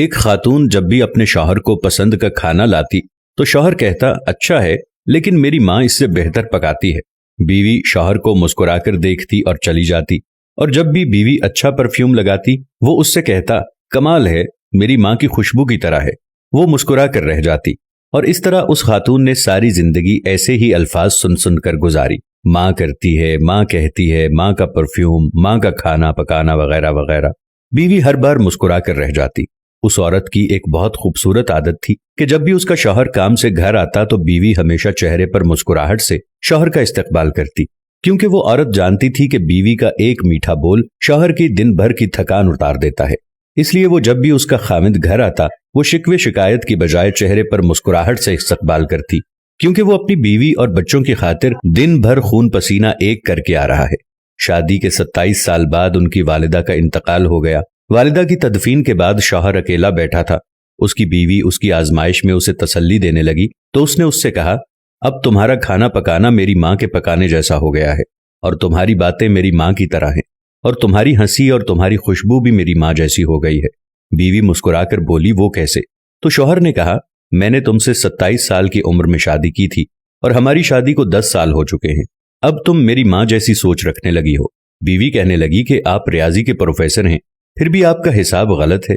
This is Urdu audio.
ایک خاتون جب بھی اپنے شوہر کو پسند کا کھانا لاتی تو شوہر کہتا اچھا ہے لیکن میری ماں اس سے بہتر پکاتی ہے۔ بیوی شوہر کو مسکرا کر دیکھتی اور چلی جاتی، اور جب بھی بیوی اچھا پرفیوم لگاتی وہ اس سے کہتا کمال ہے، میری ماں کی خوشبو کی طرح ہے۔ وہ مسکرا کر رہ جاتی، اور اس طرح اس خاتون نے ساری زندگی ایسے ہی الفاظ سن سن کر گزاری، ماں کرتی ہے، ماں کہتی ہے، ماں کا پرفیوم، ماں کا کھانا پکانا وغیرہ وغیرہ۔ بیوی ہر بار مسکرا کر رہ جاتی۔ اس عورت کی ایک بہت خوبصورت عادت تھی کہ جب بھی اس کا شوہر کام سے گھر آتا تو بیوی ہمیشہ چہرے پر مسکراہٹ سے شوہر کا استقبال کرتی، کیونکہ وہ عورت جانتی تھی کہ بیوی کا ایک میٹھا بول شوہر کی دن بھر کی تھکان اتار دیتا ہے۔ اس لیے وہ جب بھی اس کا خامد گھر آتا وہ شکوے شکایت کی بجائے چہرے پر مسکراہٹ سے استقبال کرتی، کیونکہ وہ اپنی بیوی اور بچوں کی خاطر دن بھر خون پسینہ ایک کر کے آ رہا ہے۔ شادی کے 27 سال بعد ان کی والدہ کا انتقال ہو گیا۔ والدہ کی تدفین کے بعد شوہر اکیلا بیٹھا تھا۔ اس کی بیوی اس کی آزمائش میں اسے تسلی دینے لگی تو اس نے اس سے کہا اب تمہارا کھانا پکانا میری ماں کے پکانے جیسا ہو گیا ہے، اور تمہاری باتیں میری ماں کی طرح ہیں، اور تمہاری ہنسی اور تمہاری خوشبو بھی میری ماں جیسی ہو گئی ہے۔ بیوی مسکرا کر بولی وہ کیسے؟ تو شوہر نے کہا میں نے تم سے 27 سال کی عمر میں شادی کی تھی اور ہماری شادی کو 10 سال ہو چکے ہیں، اب تم میری ماں جیسی سوچ رکھنے لگی ہو۔ بیوی کہنے لگی کہ آپ ریاضی کے پروفیسر ہیں، پھر بھی آپ کا حساب غلط ہے۔